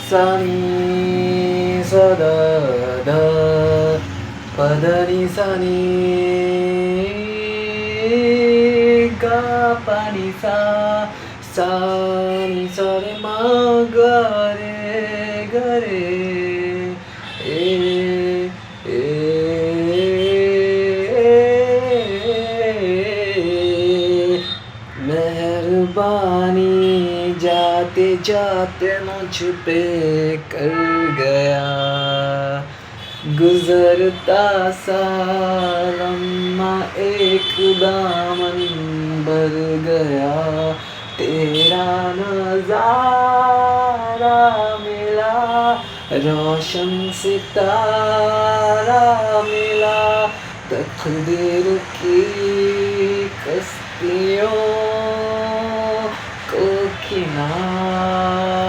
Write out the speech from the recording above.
सनी सद ध पदनी सनी गा पानी सा सनी सरे मा गरे गरे ए मेहरबानी जाते जाते मुझ पे कर गया गुजरता सा लम्हा एक दामन भर गया तेरा नजारा मिला रोशन सितारा मिला तकदीर की कश्तियों को किनारा